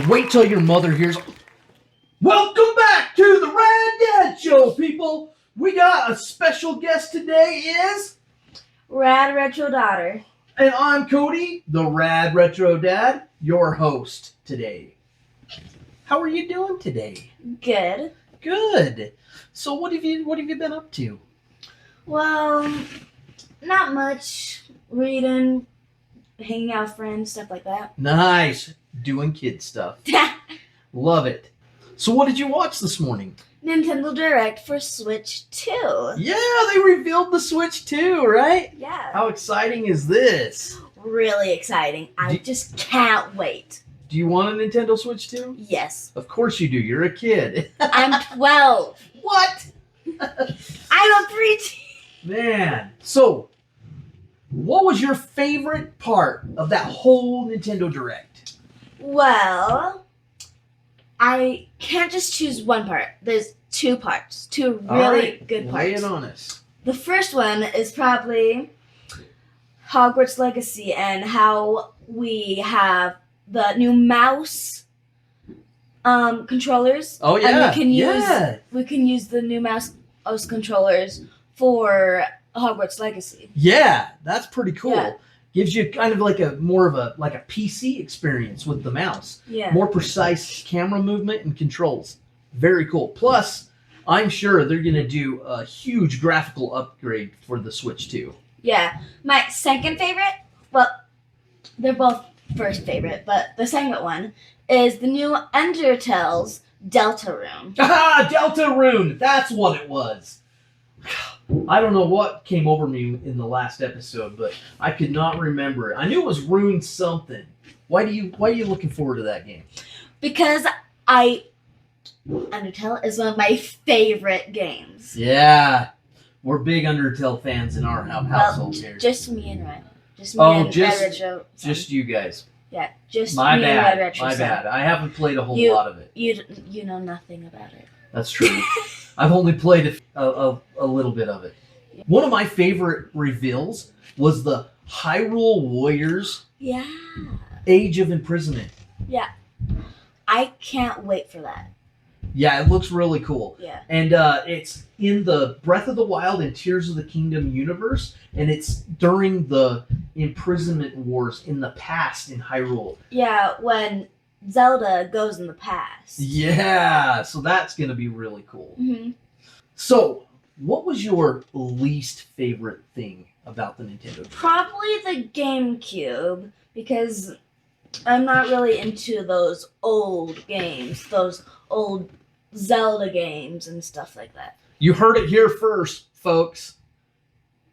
Wait till your mother hears. Welcome back to the Rad Dad Show, people. We got a special guest today is... Rad Retro Daughter. And I'm Cody, the Rad Retro Dad, your host today. How are you doing today? Good. Good. So what have you been up to? Well, not much. Reading, hanging out with friends, stuff like that. Nice. Doing kid stuff. Love it. So what did you watch this morning? Nintendo Direct for Switch 2. Yeah, they revealed the Switch 2, right? Yeah. How exciting is this? Really exciting. I just can't wait. Do you want a Nintendo Switch 2? Yes. Of course you do. You're a kid. I'm 12. What? I'm a preteen. Man. So, what was your favorite part of that whole Nintendo Direct? Well, I can't just choose one part. There's two parts. Two really good parts. Lay it on us. The first one is probably Hogwarts Legacy and how we have the new mouse controllers. Oh yeah, and we can use the new mouse controllers for Hogwarts Legacy. Yeah, that's pretty cool. Yeah. Gives you kind of like a more of a PC experience with the mouse. Yeah. More precise camera movement and controls. Very cool. Plus, I'm sure they're going to do a huge graphical upgrade for the Switch 2. Yeah. My second favorite, well, they're both first favorite, but the second one is the new Undertale's Deltarune. Ah, Deltarune! That's what it was. I don't know what came over me in the last episode, but I could not remember it. I knew it was Rune something. Why are you looking forward to that game? Because Undertale is one of my favorite games. Yeah, we're big Undertale fans in our household here. Just me and Ryan. Just me and Red Retro. Just you guys. Yeah, just my me bad. and Red Retro. My bad. I haven't played a whole lot of it. You know nothing about it. That's true. I've only played a little bit of it. One of my favorite reveals was the Hyrule Warriors Yeah. Age of Imprisonment. Yeah. I can't wait for that. Yeah, it looks really cool. Yeah. And it's in the Breath of the Wild and Tears of the Kingdom universe, and it's during the Imprisonment Wars in the past in Hyrule. Yeah, when Zelda goes in the past. Yeah, so that's going to be really cool. Mm-hmm. So, what was your least favorite thing about the Nintendo? Probably the GameCube, because I'm not really into those old games, those old Zelda games and stuff like that. You heard it here first, folks.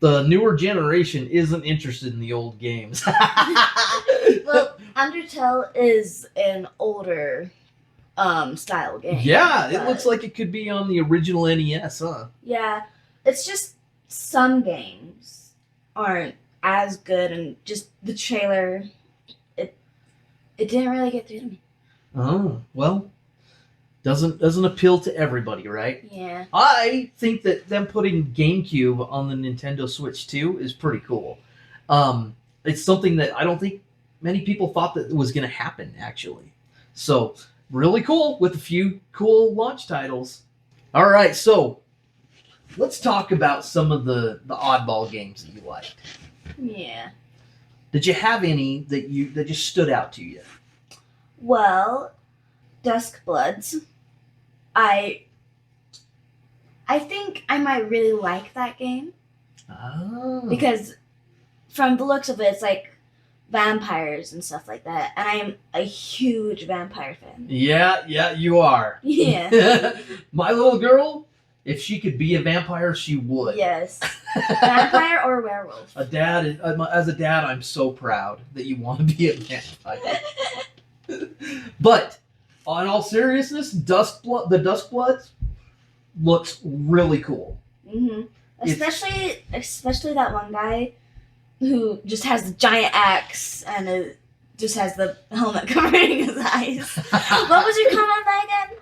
The newer generation isn't interested in the old games. Well, Undertale is an older style game. Yeah, it looks like it could be on the original NES, huh? Yeah, it's just some games aren't as good, and just the trailer, it didn't really get through to me. Oh, well, doesn't appeal to everybody, right? Yeah. I think that them putting GameCube on the Nintendo Switch 2 is pretty cool. It's something that I don't think many people thought that was going to happen, actually. So, really cool with a few cool launch titles. All right, so let's talk about some of the oddball games that you liked. Yeah. Did you have any that just stood out to you? Well, Dusk Bloods. I think I might really like that game. Oh. Because from the looks of it, it's like vampires and stuff like that. And I'm a huge vampire fan. Yeah, you are. Yeah. My little girl, if she could be a vampire, she would. Yes. Vampire or werewolf. As a dad, I'm so proud that you want to be a vampire. But, in all seriousness, the Duskbloods looks really cool. Mm-hmm. Especially that one guy who just has the giant axe and just has the helmet covering his eyes. What was your comment on that again?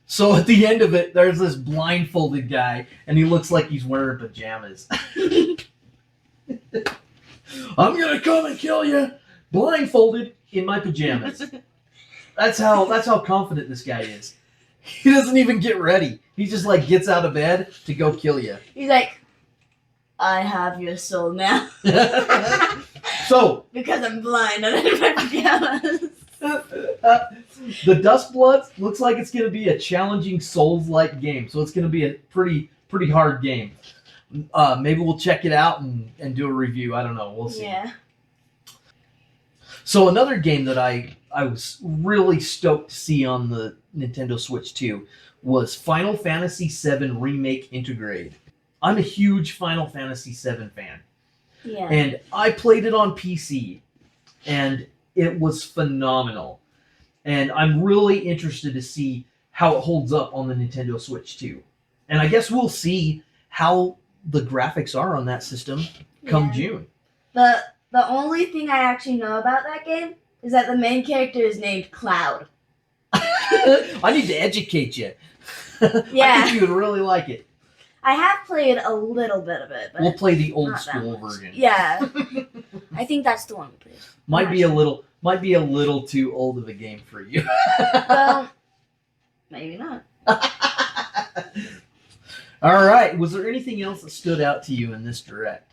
So at the end of it, there's this blindfolded guy, and he looks like he's wearing pajamas. I'm gonna come and kill you, blindfolded in my pajamas. That's how confident this guy is. He doesn't even get ready. He just like gets out of bed to go kill you. He's like, I have your soul now. So because I'm blind and I don't have pajamas. The Dustbloods looks like it's going to be a challenging Souls-like game. So it's going to be a pretty hard game. Maybe we'll check it out and do a review. I don't know. We'll see. Yeah. So another game that I was really stoked to see on the Nintendo Switch 2 was Final Fantasy VII Remake Intergrade. I'm a huge Final Fantasy VII fan. Yeah. And I played it on PC, and it was phenomenal. And I'm really interested to see how it holds up on the Nintendo Switch 2. And I guess we'll see how the graphics are on that system come June. The only thing I actually know about that game is that the main character is named Cloud. I need to educate you. Yeah. I think you would really like it. I have played a little bit of it, but We'll play the old not that school much. version. Yeah. I think that's the one we played. Might be a little too old of a game for you. Well, maybe not. All right. Was there anything else that stood out to you in this direct?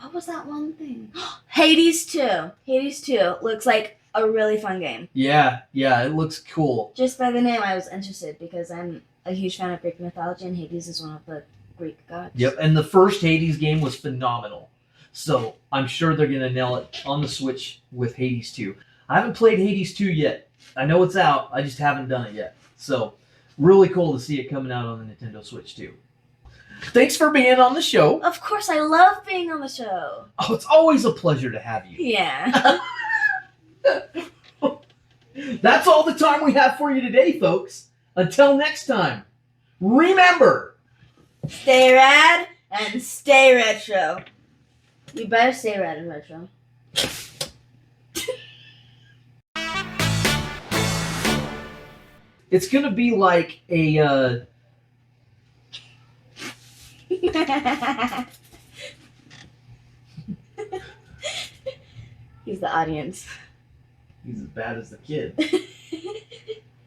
What was that one thing? Hades 2. Hades 2 looks like a really fun game. Yeah, it looks cool. Just by the name, I was interested because I'm a huge fan of Greek mythology, and Hades is one of the Greek gods. Yep, and the first Hades game was phenomenal. So I'm sure they're going to nail it on the Switch with Hades 2. I haven't played Hades 2 yet. I know it's out. I just haven't done it yet. So really cool to see it coming out on the Nintendo Switch 2. Thanks for being on the show. Of course, I love being on the show. Oh, it's always a pleasure to have you. Yeah. That's all the time we have for you today, folks. Until next time, remember, Stay rad and stay retro. You better stay rad and retro. it's going to be like a... He's the audience. He's as bad as the kid.